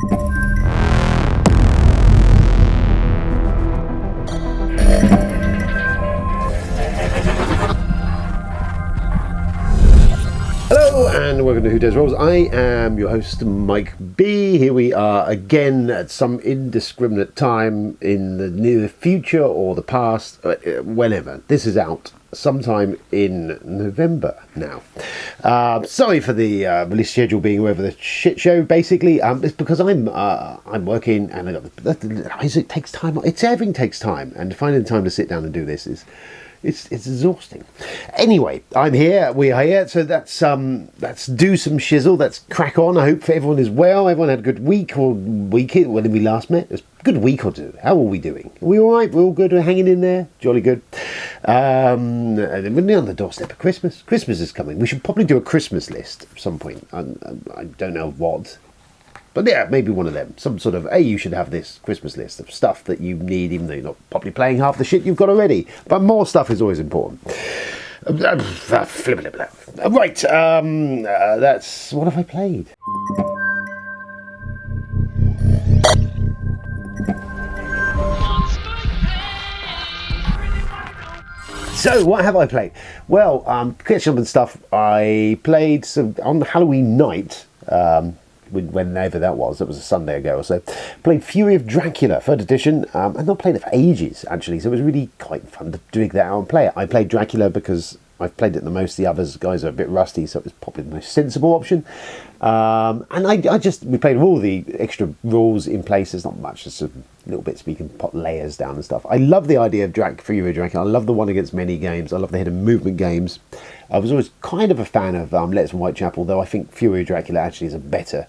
Hello and welcome to Who Dares Rolls. I am your host, Mike B. Here we are again at some indiscriminate time in the near future or the past, whenever. This is out sometime in November now. Sorry for the release schedule being over the shit show. Basically, it's because I'm working and it takes time. Everything takes time, and finding the time to sit down and do this is. It's exhausting. Anyway, I'm here. We are here. So let's do some shizzle. Let's crack on. I hope everyone is well. Everyone had a good week or weekend when we last met. It was a good week or two. How are we doing? Are we all right? We're all good. We're hanging in there. Jolly good. And we're on the doorstep of Christmas. Christmas is coming. We should probably do a Christmas list at some point. I don't know what. But yeah, maybe one of them. Some sort of, hey, you should have this Christmas list of stuff that you need, even though you're not probably playing half the shit you've got already. But more stuff is always important. Right, that's... What have I played? So, what have I played? Well, catch up and stuff. I played some on Halloween night, whenever that was a Sunday ago or so, played Fury of Dracula, 3rd edition. I've not played it for ages, actually, so it was really quite fun to dig that out and play it. I played Dracula because I've played it the most. The others guys are a bit rusty, so it was probably the most sensible option. And we played with all the extra rules in place. There's not much, just some little bits we can put layers down and stuff. I love the idea of Fury of Dracula. I love the one against many games. I love the hidden movement games. I was always kind of a fan of Letters from Whitechapel, though I think Fury of Dracula actually is a better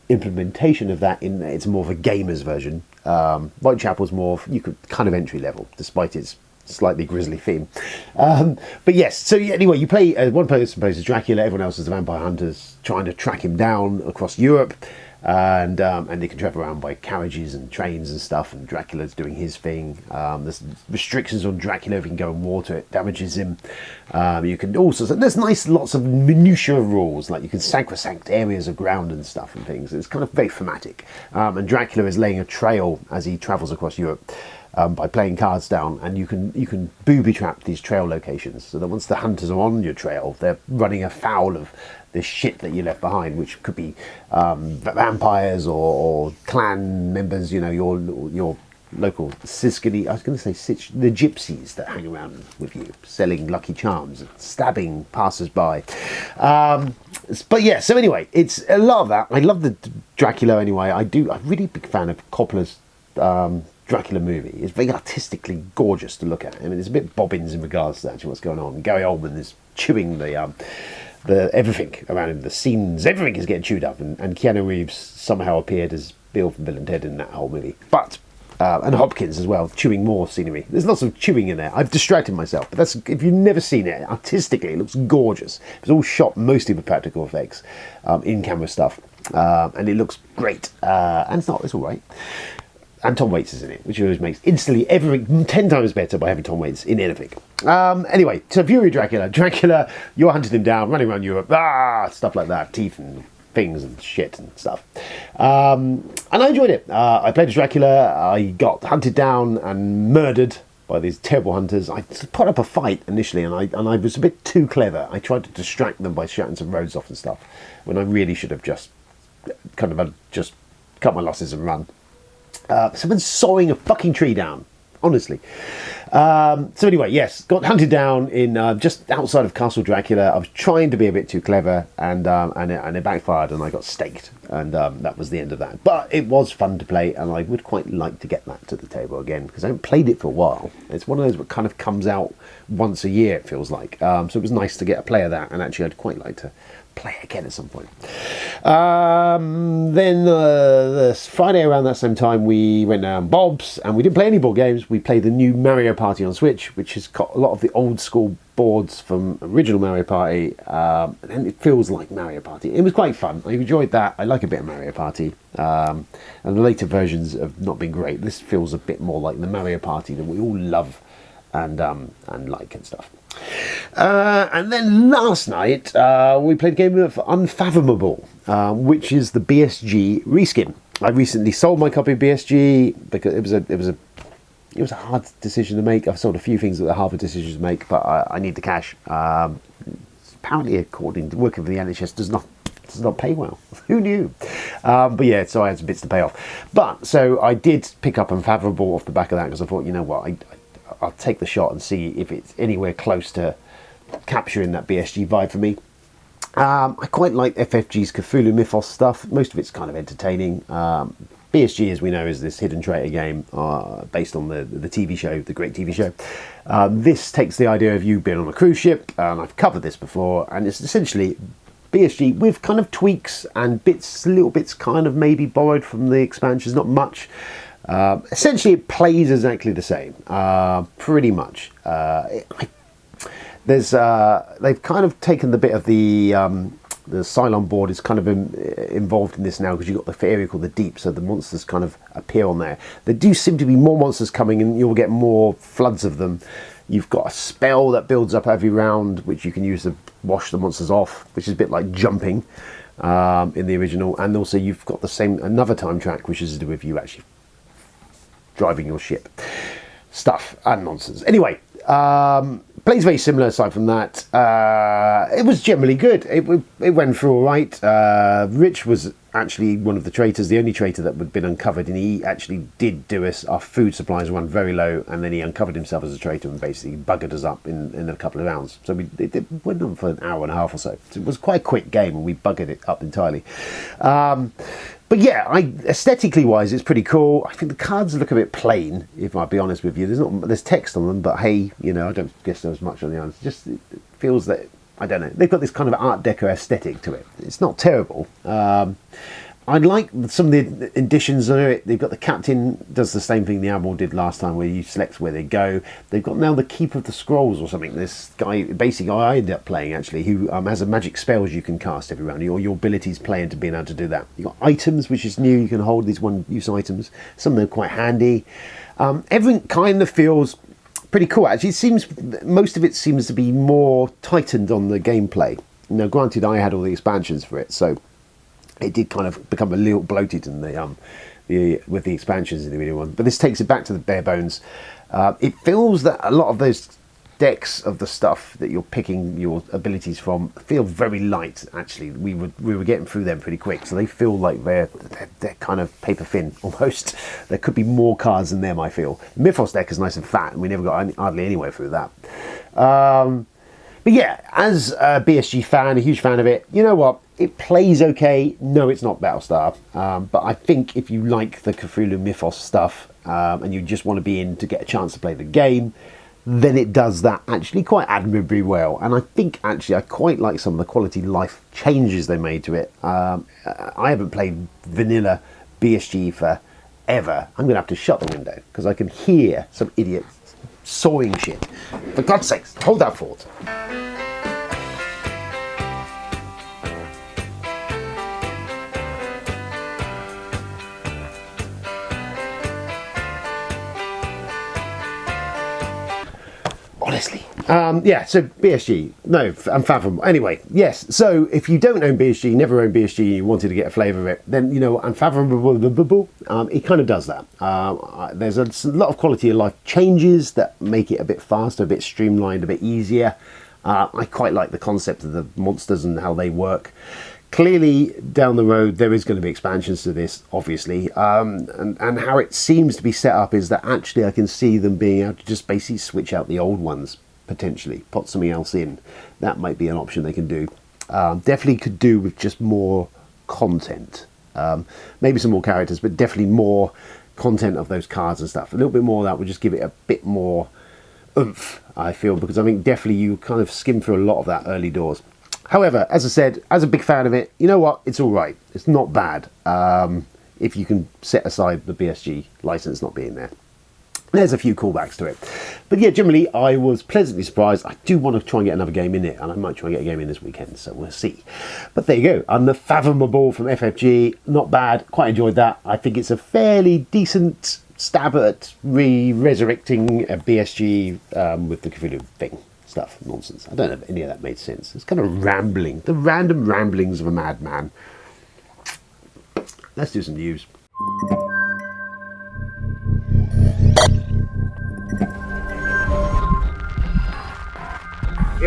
implementation of that. In it's more of a gamer's version. Whitechapel's more kind of entry level, despite its slightly grisly theme. But yes, so anyway, you play one person plays as Dracula, everyone else is the vampire hunters trying to track him down across Europe, and they can travel around by carriages and trains and stuff, and Dracula's doing his thing. There's restrictions on Dracula. If you can go in water, it damages him. You can also, there's lots of minutiae rules, like you can sacrosanct areas of ground and stuff and things. It's kind of very thematic, and Dracula is laying a trail as he travels across Europe. By playing cards down, and you can booby trap these trail locations, so that once the hunters are on your trail, they're running afoul of this shit that you left behind, which could be vampires or clan members, your local Sicily. I was going to say the gypsies that hang around with you, selling lucky charms, stabbing passers-by. But yeah, so anyway, it's a lot of that. I love the Dracula anyway. I'm a really big fan of Coppola's Dracula movie. It's very artistically gorgeous to look at. I mean, it's a bit bobbins in regards to actually what's going on. Gary Oldman is chewing the everything around him. The scenes, everything is getting chewed up, and Keanu Reeves somehow appeared as Bill from Bill and Ted in that whole movie. But and Hopkins as well, chewing more scenery. There's lots of chewing in there. I've distracted myself, but if you've never seen it, artistically it looks gorgeous. It's all shot mostly with practical effects, in-camera stuff, and it looks great. And it's all right. And Tom Waits is in it, which always makes instantly everything 10 times better by having Tom Waits in anything. Anyway, so Fury Dracula, you're hunting him down, running around Europe, stuff like that, teeth and things and shit and stuff. And I enjoyed it. I played as Dracula. I got hunted down and murdered by these terrible hunters. I put up a fight initially, and I was a bit too clever. I tried to distract them by shouting some roads off and stuff, when I really should have just cut my losses and run. Someone's sawing a fucking tree down, honestly. So anyway, yes, got hunted down in just outside of Castle Dracula. I was trying to be a bit too clever, and it backfired, and I got staked, and that was the end of that. But it was fun to play, and I would quite like to get that to the table again, because I haven't played it for a while. It's one of those that kind of comes out once a year, it feels like. So it was nice to get a play of that, and actually I'd quite like to play again at some point. Then this Friday around that same time, we went down Bob's, and we didn't play any board games. We played the new Mario Party on Switch, which has got a lot of the old school boards from original Mario Party, and it feels like Mario Party. It was quite fun. I enjoyed that. I like a bit of Mario Party, and the later versions have not been great. This feels a bit more like the Mario Party that we all love and like and stuff. And then last night we played a game of Unfathomable, which is the BSG reskin. I recently sold my copy of BSG because it was a hard decision to make. I've sold a few things that were harder decisions to make, but I need the cash. Apparently, according to working for the NHS, does not pay well. Who knew? But yeah, so I had some bits to pay off. But so I did pick up Unfathomable off the back of that because I thought, you know what, I'll take the shot and see if it's anywhere close to capturing that BSG vibe for me. I quite like FFG's Cthulhu Mythos stuff. Most of it's kind of entertaining. BSG, as we know, is this hidden traitor game based on the TV show, the great TV show. This takes the idea of you being on a cruise ship, and I've covered this before, and it's essentially BSG with kind of tweaks and little bits kind of maybe borrowed from the expansions, not much. Essentially, it plays exactly the same, pretty much. They've kind of taken the bit of the Cylon board is kind of involved in this now because you've got the area called the Deep, so the monsters kind of appear on there. There do seem to be more monsters coming, and you'll get more floods of them. You've got a spell that builds up every round, which you can use to wash the monsters off, which is a bit like jumping in the original. And also you've got another time track, which is to do with you actually driving your ship. Stuff and nonsense. Anyway, plays very similar aside from that. It was generally good. It went through all right. Rich was actually one of the traitors, the only traitor that had been uncovered, and he actually did do us. Our food supplies run very low, and then he uncovered himself as a traitor and basically buggered us up in a couple of rounds. So it went on for an hour and a half or so. It was quite a quick game, and we buggered it up entirely. But yeah, aesthetically wise, it's pretty cool. I think the cards look a bit plain, if I'll be honest with you. There's text on them, but hey, I don't guess there was much on the others. Just it feels that, I don't know, they've got this kind of Art Deco aesthetic to it. It's not terrible. I like some of the additions of it. They've got the captain does the same thing the Admiral did last time, where you select where they go. They've got now the Keeper of the Scrolls or something. This guy, basically, I ended up playing actually, who has a magic spells you can cast every round. Your abilities play into being able to do that. You've got items, which is new. You can hold these one-use items. Some of them are quite handy. Everything kind of feels pretty cool. Actually, most of it seems to be more tightened on the gameplay. Now, granted, I had all the expansions for it, so it did kind of become a little bloated in with the expansions in the video one, but this takes it back to the bare bones. It feels that a lot of those decks of the stuff that you're picking your abilities from feel very light. Actually, we were getting through them pretty quick, so they feel like they're kind of paper thin almost. There could be more cards in them. I feel the Mythos deck is nice and fat, and we never got hardly anywhere through that. But yeah, as a BSG fan, a huge fan of it, you know what? It plays okay. No, it's not Battlestar. But I think if you like the Cthulhu Mythos stuff and you just want to be in to get a chance to play the game, then it does that actually quite admirably well. And I think actually I quite like some of the quality life changes they made to it. I haven't played vanilla BSG forever. I'm going to have to shut the window because I can hear some idiot sawing shit. For God's sakes, hold that thought. Honestly. Yeah, so BSG, no, Unfathomable. Anyway, yes, so if you don't own BSG, never owned BSG, and you wanted to get a flavour of it, then, you know, Unfathomable, it kind of does that. There's a lot of quality of life changes that make it a bit faster, a bit streamlined, a bit easier. I quite like the concept of the monsters and how they work. Clearly, down the road, there is going to be expansions to this, obviously, and how it seems to be set up is that actually I can see them being able to just basically switch out the old ones, potentially, put something else in. That might be an option they can do. Definitely could do with just more content. Maybe some more characters, but definitely more content of those cards and stuff. A little bit more of that would just give it a bit more oomph, I feel, because I think definitely you kind of skim through a lot of that early doors. However, as I said, as a big fan of it, you know what? It's all right. It's not bad if you can set aside the BSG license not being there. There's a few callbacks to it. But yeah, generally, I was pleasantly surprised. I do want to try and get another game in it, and I might try and get a game in this weekend, so we'll see. But there you go. Unfathomable from FFG. Not bad. Quite enjoyed that. I think it's a fairly decent stab at resurrecting a BSG with the Cthulhu thing. Stuff, nonsense. I don't know if any of that made sense. It's kind of rambling. The random ramblings of a madman. Let's do some news. Here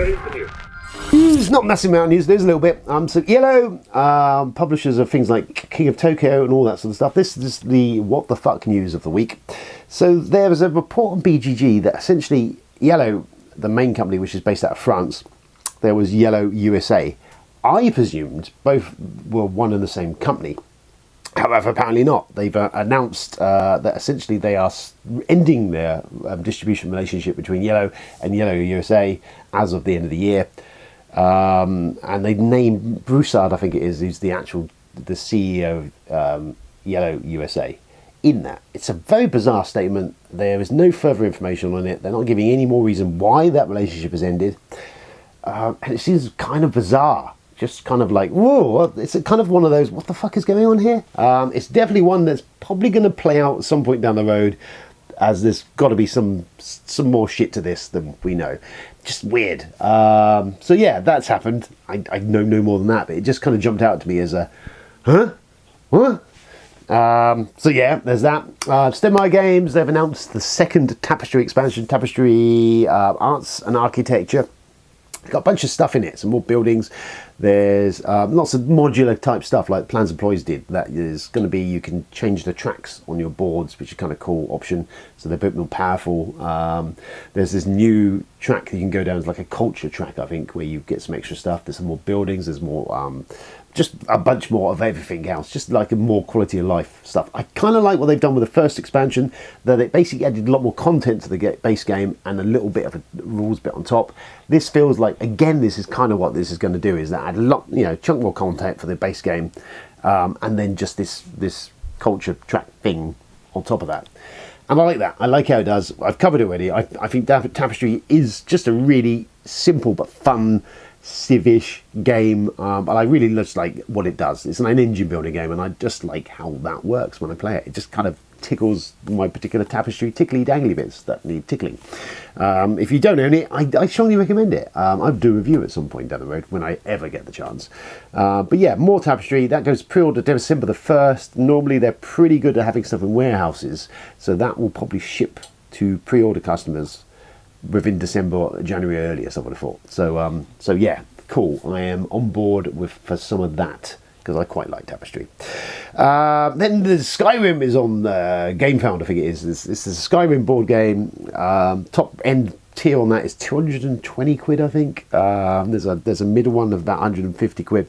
is the news. News, not massive amount of news, there's a little bit. So Yellow, publishers of things like King of Tokyo and all that sort of stuff. This is the what the fuck news of the week. So there was a report on BGG that essentially Yellow, the main company which is based out of France, there was Yellow USA. I presumed both were one and the same company. However, apparently not. They've announced that essentially they are ending their distribution relationship between Yellow and Yellow USA as of the end of the year. And they named Broussard, I think it is, who's the CEO of Yellow USA. In that, it's a very bizarre statement. There is no further information on it. They're not giving any more reason why that relationship has ended. And it seems kind of bizarre. Just kind of like, whoa, it's kind of one of those, what the fuck is going on here? It's definitely one that's probably going to play out at some point down the road, as there's got to be some more shit to this than we know. Just weird. So yeah, that's happened. I know no more than that, but it just kind of jumped out to me as a, huh? What? So yeah, there's that. Stemmeyer Games, they've announced the second Tapestry expansion, Tapestry Arts and Architecture. Got a bunch of stuff in it, some more buildings. There's lots of modular type stuff like Plans Employees did. That is going to be, you can change the tracks on your boards, which is kind of cool option. So they're a bit more powerful. There's this new track that you can go down as like a culture track, I think, where you get some extra stuff. There's some more buildings. There's more, just a bunch more of everything else. Just like a more quality of life stuff. I kind of like what they've done with the first expansion, that it basically added a lot more content to the base game and a little bit of a rules bit on top. This feels like, again, this is kind of what this is going to do, is that add a lot, chunk more content for the base game, and then just this culture track thing on top of that. And I like that. I like how it does. I've covered it already. I think Tapestry is just a really simple but fun civish game, but I really just like what it does. It's an engine building game, and I just like how that works when I play it. It just kind of tickles my particular Tapestry tickly dangly bits that need tickling. If you don't own it, I strongly recommend it. I'll do a review at some point down the road when I ever get the chance. But yeah, more Tapestry. That goes pre-order December the 1st. Normally they're pretty good at having stuff in warehouses, so that will probably ship to pre-order customers within December or January earliest, I would have thought. So yeah, cool. I am on board for some of that, because I quite like Tapestry. Then the Skyrim is on GameFound, I think it is. This is a Skyrim board game. Top end tier on that is 220 quid, I think. There's a middle one of about 150 quid.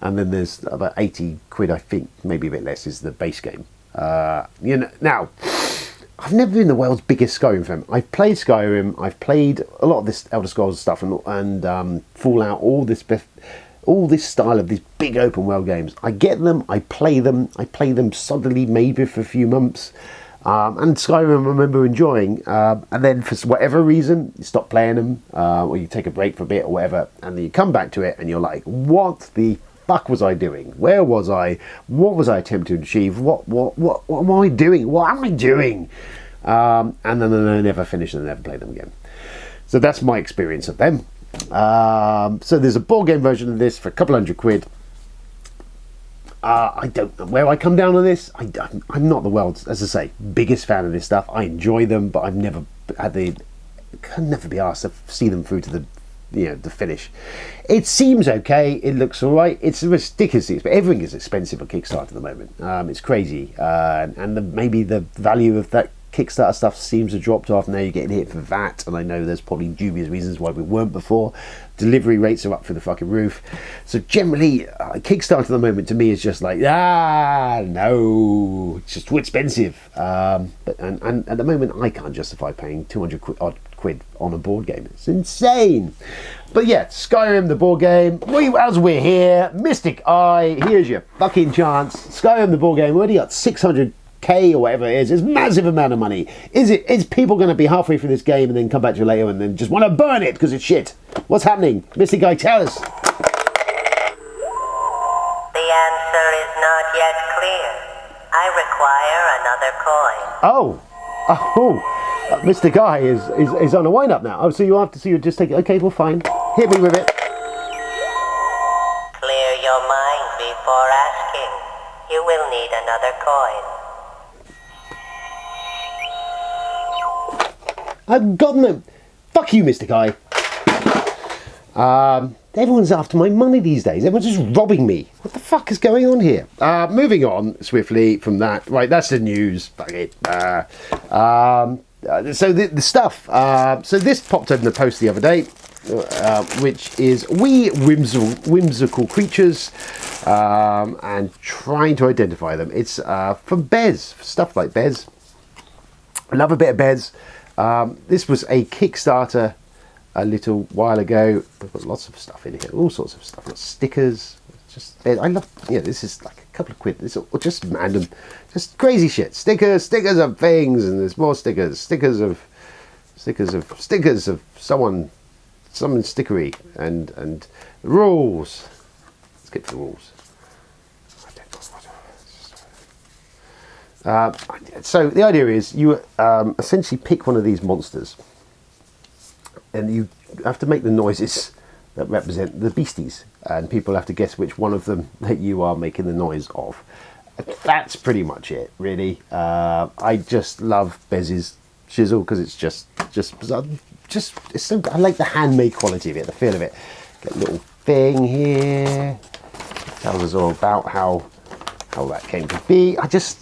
And then there's about 80 quid, I think, maybe a bit less, is the base game. Now, I've never been the world's biggest Skyrim fan. I've played Skyrim. I've played a lot of this Elder Scrolls stuff and Fallout, all this style of these big open world games. I get them. I play them solidly, maybe for a few months. And Skyrim I remember enjoying. And then for whatever reason, you stop playing them, or you take a break for a bit or whatever, and then you come back to it and you're like, what the fuck was I doing? Where was I? What was I attempting to achieve? What am I doing? What am I doing? And then I never finish and I never play them again. So that's my experience of them. So there's a board game version of this for a couple hundred quid. I don't know where I come down on this. I'm not the world's, as I say, biggest fan of this stuff. I enjoy them, but I've never can never be asked to see them through to the finish. It seems okay. It looks all right. It's ridiculously expensive. Everything is expensive on Kickstarter at the moment. It's crazy, and maybe the value of that Kickstarter stuff seems to have dropped off. Now you're getting hit for VAT, and I know there's probably dubious reasons why we weren't before. Delivery rates are up through the fucking roof. So generally, Kickstarter at the moment to me is just like, no, it's just too expensive. But at the moment, I can't justify paying 200 quid on a board game. It's insane. But yeah, Skyrim, the board game. As we're here, Mystic Eye, here's your fucking chance. Skyrim, the board game. We already got 600k or whatever it is. It's a massive amount of money. Is people going to be halfway through this game and then come back to you later and then just want to burn it because it's shit? What's happening? Mystic Eye, tell us. The answer is not yet clear. I require another coin. Mr. Guy is on a wind up now. Oh, so you just take it. Okay, well, fine. Hit me with it. Clear your mind before asking. You will need another coin. I've got them. Fuck you, Mr. Guy. Everyone's after my money these days. Everyone's just robbing me. What the fuck is going on here? Moving on swiftly from that. Right, that's the news. Fuck it. So the stuff. So this popped up in the post the other day, which is we whimsical creatures, and trying to identify them. It's for Bez, stuff like Bez. I love a bit of Bez. This was a Kickstarter a little while ago. We've got lots of stuff in here, all sorts of stuff. Got stickers. I love. Yeah, this is like a couple of quid. It's just random, just crazy shit. Stickers of things, and there's more stickers. Stickers of someone stickery, and rules. Let's get to the rules. So the idea is you essentially pick one of these monsters, and you have to make the noises that represent the beasties, and people have to guess which one of them that you are making the noise of. That's pretty much it, really. I just love Bez's chisel because it's just it's so. I like the handmade quality of it, the feel of it. Get a little thing here. Tells us all about how that came to be. I just,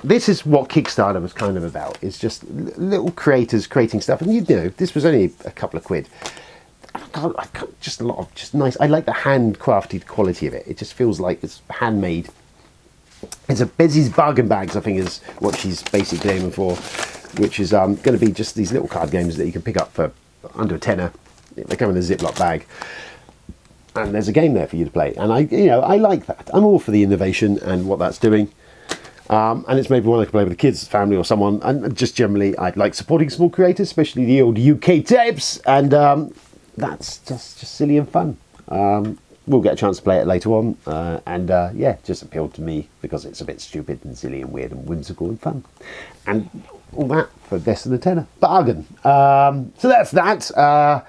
this is what Kickstarter was kind of about. It's just little creators creating stuff, and this was only a couple of quid. Just a lot of just nice. I like the handcrafted quality of it. It just feels like it's handmade. It's a Bezzy's bargain bags, I think, is what she's basically aiming for, which is going to be just these little card games that you can pick up for under a tenner. They come in a Ziploc bag, and there's a game there for you to play. And I like that. I'm all for the innovation and what that's doing. And it's maybe one I can play with the kids, family, or someone. And just generally, I'd like supporting small creators, especially the old UK types. And that's just silly and fun. We'll get a chance to play it later on. Just appealed to me because it's a bit stupid and silly and weird and whimsical and fun. And all that for less than a tenner. Bargain. So that's that.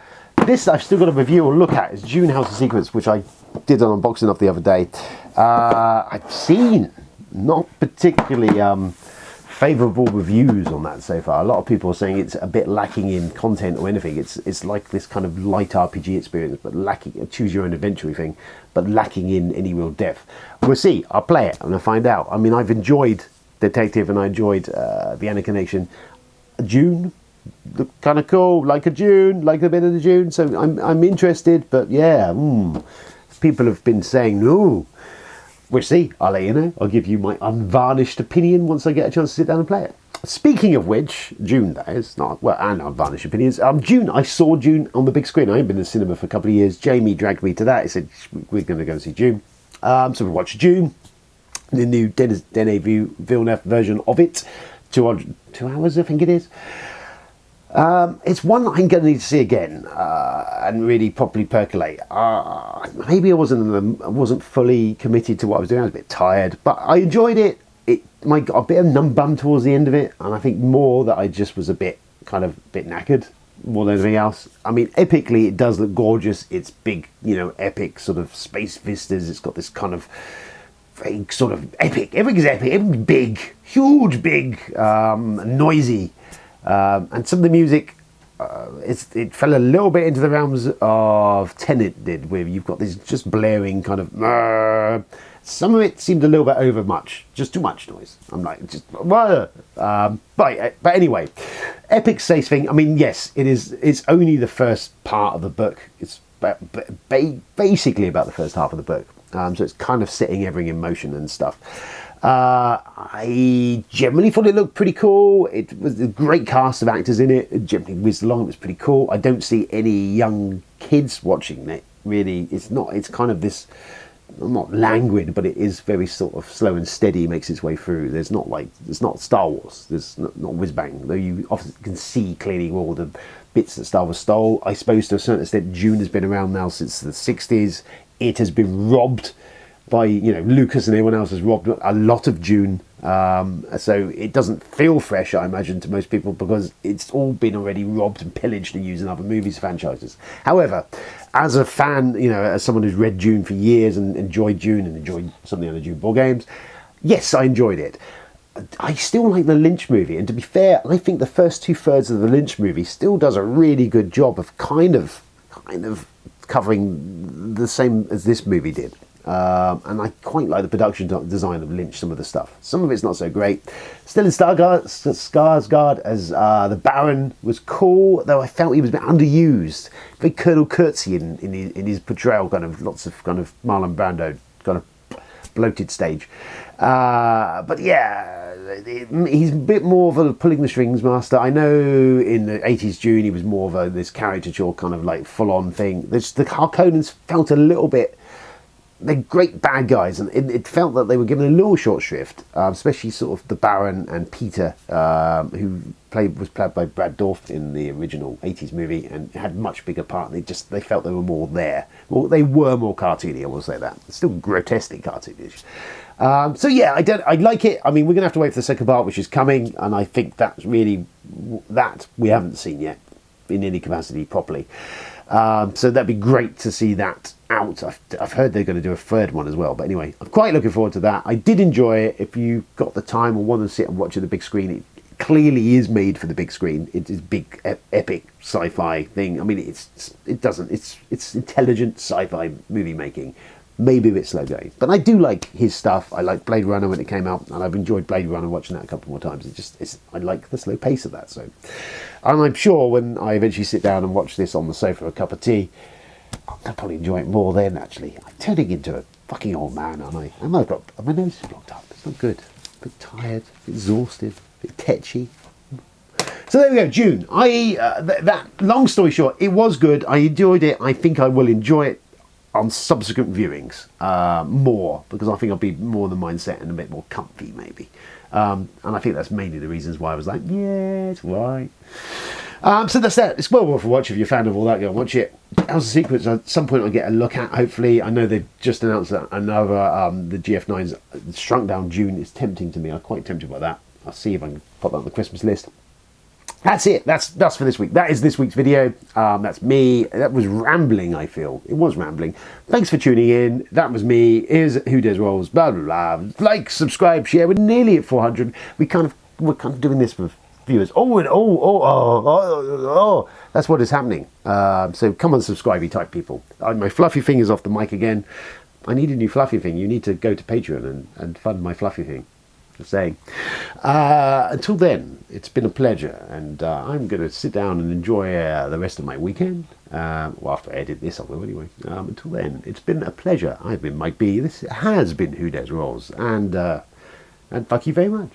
This I've still got a review or look at. It's June House of Secrets, which I did an unboxing of the other day. I've seen not particularly favourable reviews on that so far. A lot of people are saying it's a bit lacking in content or anything. It's like this kind of light RPG experience, but lacking a choose your own adventure thing, but lacking in any real depth. We'll see. I'll play it and I'll find out. I mean, I've enjoyed Detective and I enjoyed Vienna Connection. June looked kind of cool, like a bit of the June. So I'm interested, but yeah, people have been saying no. We'll see. I'll let you know. I'll give you my unvarnished opinion once I get a chance to sit down and play it. Speaking of which, June, that is, and unvarnished opinions. June, I saw June on the big screen. I haven't been to the cinema for a couple of years. Jamie dragged me to that. He said, we're going to go see June. So we watched June, the new Denis Villeneuve version of it. 2 hours, I think it is. It's one that I'm going to need to see again and really properly percolate. Maybe I wasn't fully committed to what I was doing. I was a bit tired, but I enjoyed it. I got a bit of numb bum towards the end of it, and I think more that I just was a bit knackered more than anything else. I mean, epically, it does look gorgeous. It's big, epic sort of space vistas. It's got this kind of very sort of epic. Everything's epic. Everything's big, huge, big, noisy. And some of the music, it fell a little bit into the realms of Tenet did, where you've got this just blaring kind of. Some of it seemed a little bit over much, just too much noise. I'm like, but anyway, epic space thing. I mean, yes, it is. It's only the first part of the book. It's basically about the first half of the book. So it's kind of setting everything in motion and stuff. I generally thought it looked pretty cool. It was a great cast of actors in it. It generally whizzed along. It was pretty cool. I don't see any young kids watching it, really. It's kind of this, not languid, but it is very sort of slow and steady, makes its way through. It's not Star Wars. There's not whiz bang, though you often can see clearly all the bits that Star Wars stole. I suppose to a certain extent Dune has been around now since the 60s. It has been robbed by, Lucas and everyone else has robbed a lot of Dune. So it doesn't feel fresh, I imagine, to most people, because it's all been already robbed and pillaged and used in other movies, franchises. However, as a fan, as someone who's read Dune for years and enjoyed Dune and enjoyed some of the other Dune board games, yes, I enjoyed it. I still like the Lynch movie, and to be fair, I think the first 2/3 of the Lynch movie still does a really good job of kind of covering the same as this movie did. And I quite like the production design of Lynch, some of the stuff. Some of it's not so great. Still in Skarsgård as the Baron was cool, though I felt he was a bit underused. Very Colonel Kurtzy in his portrayal, kind of lots of kind of Marlon Brando kind of bloated stage. But yeah, he's a bit more of a pulling the strings master. I know in the 80s June he was more of this caricature kind of like full-on thing. The Harkonnens felt a little bit, they're great bad guys, and it felt that they were given a little short shrift, especially sort of the Baron and Peter, who was played by Brad Dourif in the original 80s movie and had a much bigger part. They felt they were more there. Well, they were more cartoony, I will say that. Still grotesquely cartoonish. So yeah, I like it. I mean, we're going to have to wait for the second part, which is coming, and I think that's really, that we haven't seen yet in any capacity properly. So that'd be great to see that out. I've heard they're going to do a third one as well. But anyway, I'm quite looking forward to that. I did enjoy it. If you got the time or want to sit and watch it on the big screen, it clearly is made for the big screen. It is big, epic sci-fi thing. I mean, it's intelligent sci-fi movie making. Maybe a bit slow going, but I do like his stuff. I like Blade Runner when it came out, and I've enjoyed Blade Runner watching that a couple more times. I like the slow pace of that. So, and I'm sure when I eventually sit down and watch this on the sofa, a cup of tea, I'll probably enjoy it more then. Actually, I'm turning into a fucking old man, aren't I? And my nose is blocked up. It's not good. A bit tired, a bit exhausted, a bit tetchy. So there we go, June. That long story short, it was good. I enjoyed it. I think I will enjoy it on subsequent viewings more, because I think I'll be more in the mindset and a bit more comfy maybe, and I think that's mainly the reasons why I was like, yeah, it's right. So that's that. It's well worth a watch. If you're a fan of all that, go and watch it. House of Secrets at some point I'll get a look at, hopefully. I know they've just announced that another the GF9's Shrunk Down June is tempting to me. I'm quite tempted by that. I'll see if I can pop that on the Christmas list. That's it. That's for this week. That is this week's video. That's me. That was rambling, I feel. It was rambling. Thanks for tuning in. That was me. Here's Who Dares Rolls. Blah, blah, blah. Like, subscribe, share. We're nearly at 400. We're kind of doing this for viewers. Oh. That's what is happening. So come on, subscribe, type people. My fluffy thing is off the mic again. I need a new fluffy thing. You need to go to Patreon and fund my fluffy thing. Just saying. Until then, it's been a pleasure, and I'm going to sit down and enjoy the rest of my weekend. Well, after I edit this, I will anyway. Until then, it's been a pleasure. I've been Mike B. This has been Who Dares Rolls, and fuck you very much.